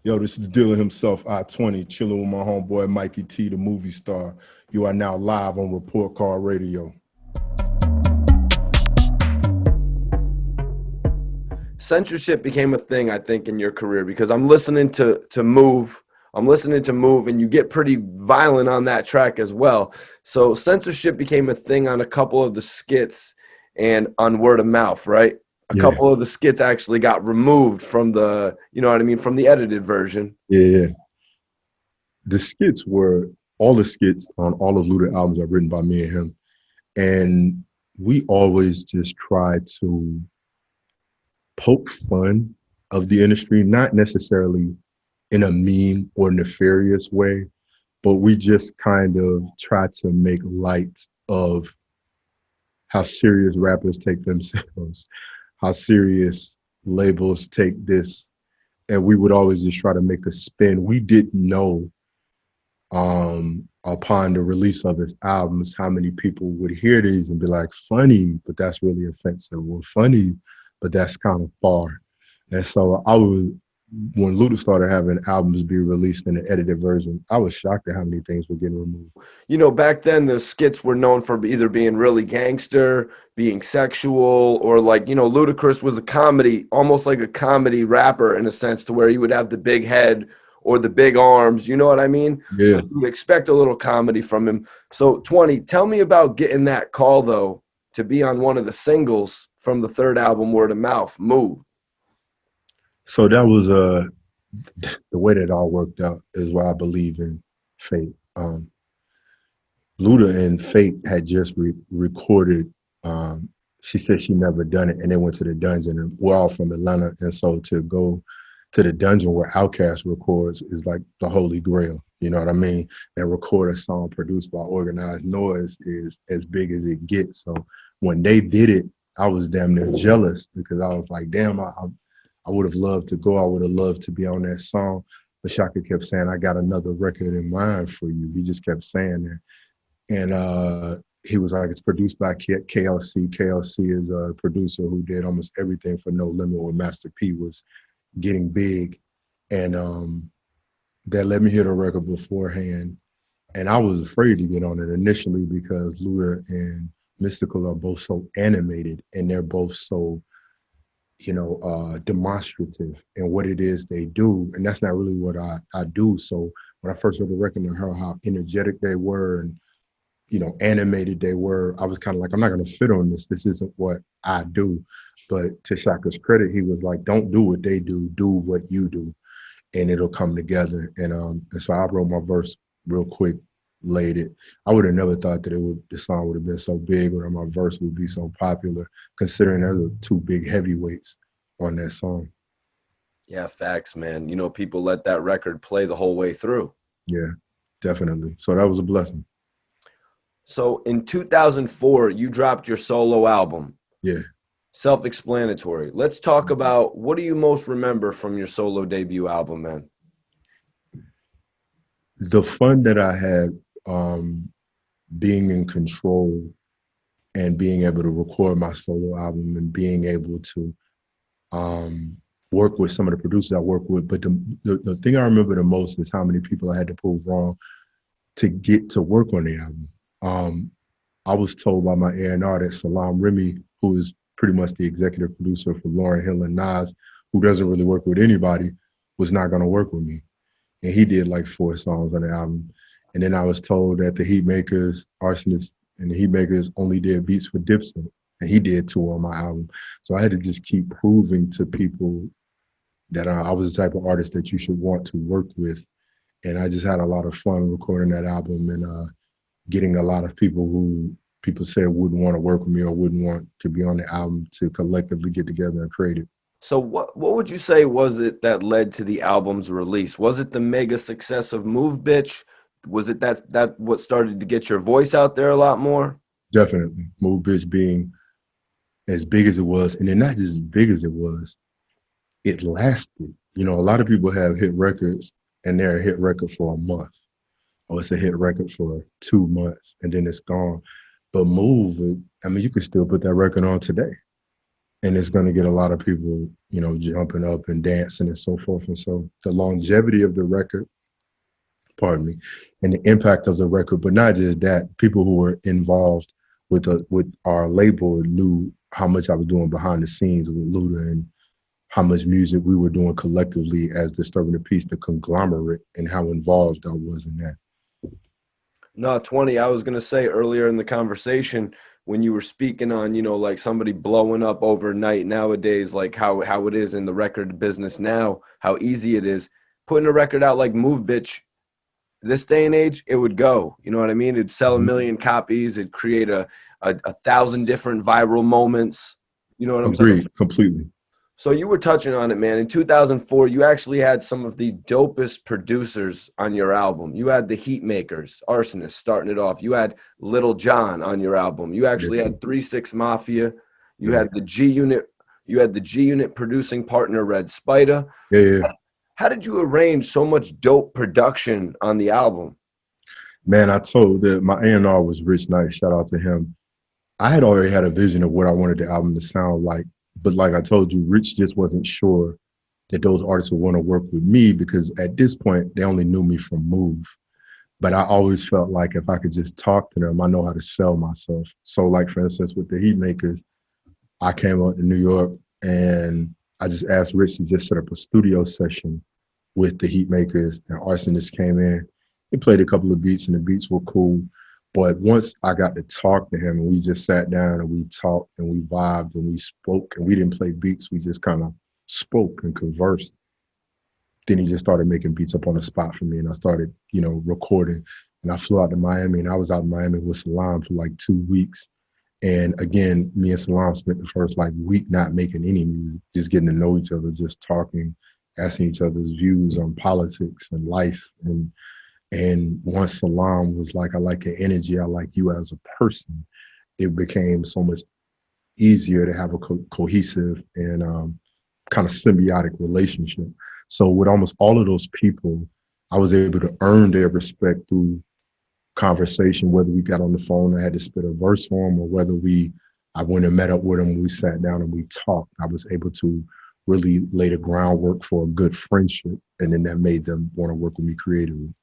Yo, this is the dealer himself, I-20, chilling with my homeboy Mikey T, the movie star. You are now live on Report Card Radio. Censorship became a thing, I think, in your career because I'm listening to Move. I'm listening to Move, and you get pretty violent on that track as well. So censorship became a thing on a couple of the skits and on word of mouth, right? A Yeah, couple of the skits actually got removed from the, you know what I mean, from the edited version. yeah. All the skits on all of Luda albums are written by me and him. And we always just try to poke fun of the industry, not necessarily in a mean or nefarious way, but we just kind of try to make light of how serious rappers take themselves, how serious labels take this. And we would always just try to make a spin. We didn't know upon the release of his albums how many people would hear these and be like, funny, but that's really offensive, or funny, but that's kind of far. And so when Luda started having albums be released in the edited version, I was shocked at how many things were getting removed. You know, back then the skits were known for either being really gangster, being sexual, or like, you know, Ludacris was a comedy, almost like a comedy rapper in a sense, to where he would have the big head or the big arms, you know what I mean? Yeah. So you would expect a little comedy from him. So 20, tell me about getting that call though to be on one of the singles from the third album, Word of Mouth, Move. So that was the way that all worked out is why I believe in fate. Luda and Fate had just recorded. She said she never done it, and they went to the dungeon. And we're all from Atlanta, and so to go to the dungeon where Outkast records is like the holy grail. You know what I mean? And record a song produced by Organized Noise is as big as it gets. So when they did it, I was damn near jealous because I was like, damn, I would have loved to go. I would have loved to be on that song. But Shaka kept saying, I got another record in mind for you. He just kept saying that. And he was like, it's produced by KLC. KLC is a producer who did almost everything for No Limit when Master P was getting big. And they let me hear the record beforehand. And I was afraid to get on it initially because Luda and Mystikal are both so animated and they're both so, demonstrative in what it is they do. And that's not really what I do. So when I first heard the record and heard how energetic they were and, animated they were, I was kind of like, I'm not going to fit on this. This isn't what I do. But to Shaka's credit, he was like, don't do what they do what you do, and it'll come together. And so I wrote my verse real quick, laid it. I would have never thought that the song would have been so big or my verse would be so popular, considering there were two big heavyweights on that song. Yeah, facts, man. You know, people let that record play the whole way through. Yeah, definitely. So that was a blessing. So in 2004, you dropped your solo album. Yeah. Self-explanatory. Let's talk about, what do you most remember from your solo debut album, man? The fun that I had being in control and being able to record my solo album and being able to work with some of the producers I work with. But the thing I remember the most is how many people I had to prove wrong to get to work on the album. I was told by my A&R that Salam Remy, who is pretty much the executive producer for Lauryn Hill and Nas, who doesn't really work with anybody, was not going to work with me. And he did like 4 songs on the album. And then I was told that the Heatmakers, Arsonists, and the Heatmakers only did beats for Dipset, and he did 2 on my album. So I had to just keep proving to people that I was the type of artist that you should want to work with. And I just had a lot of fun recording that album and getting a lot of people who people said wouldn't want to work with me or wouldn't want to be on the album to collectively get together and create it. So what would you say was it that led to the album's release? Was it the mega success of Move Bitch? Was it that what started to get your voice out there a lot more? Definitely. Move Bitch being as big as it was, and then not just as big as it was, it lasted. You know, a lot of people have hit records and they're a hit record for a month, or it's a hit record for 2 months, and then it's gone. But Move, I mean, you could still put that record on today. and it's going to get a lot of people, you know, jumping up and dancing and so forth. And so the longevity of the record, pardon me, and the impact of the record, but not just that, people who were involved with our label knew how much I was doing behind the scenes with Luda and how much music we were doing collectively as Disturbing the Peace, the conglomerate, and how involved I was in that. No, 20. I was going to say earlier in the conversation when you were speaking on, you know, like somebody blowing up overnight nowadays, like how it is in the record business now, how easy it is. Putting a record out like Move Bitch, this day and age, it would go. You know what I mean? It'd sell a million copies. It'd create a 1,000 different viral moments. You know what I'm saying? Agreed, completely. So you were touching on it, man. In 2004, you actually had some of the dopest producers on your album. You had the Heatmakers, Arsonists starting it off. You had Little John on your album. You actually had 3 6 Mafia. You had the G Unit. You had the G Unit producing partner Red Spider. Yeah. How did you arrange so much dope production on the album? Man, I told that my A&R was Rich Knight. Shout out to him. I had already had a vision of what I wanted the album to sound like. But like I told you, Rich just wasn't sure that those artists would want to work with me because at this point, they only knew me from Move. But I always felt like if I could just talk to them, I know how to sell myself. So like, for instance, with the Heatmakers, I came out to New York and I just asked Rich to just set up a studio session with the Heatmakers, and Arsonist came in. He played a couple of beats and the beats were cool. But once I got to talk to him and we just sat down and we talked and we vibed and we spoke and we didn't play beats, we just kind of spoke and conversed. Then he just started making beats up on the spot for me and I started, you know, recording. And I flew out to Miami and I was out in Miami with Salam for like 2 weeks. And again, me and Salam spent the first like week not making any music, just getting to know each other, just talking, asking each other's views on politics and life. And once Salam was like, I like your energy, I like you as a person, it became so much easier to have a cohesive and kind of symbiotic relationship. So with almost all of those people, I was able to earn their respect through conversation, whether we got on the phone, I had to spit a verse for them, or whether I went and met up with them, we sat down and we talked. I was able to really lay the groundwork for a good friendship. And then that made them want to work with me creatively.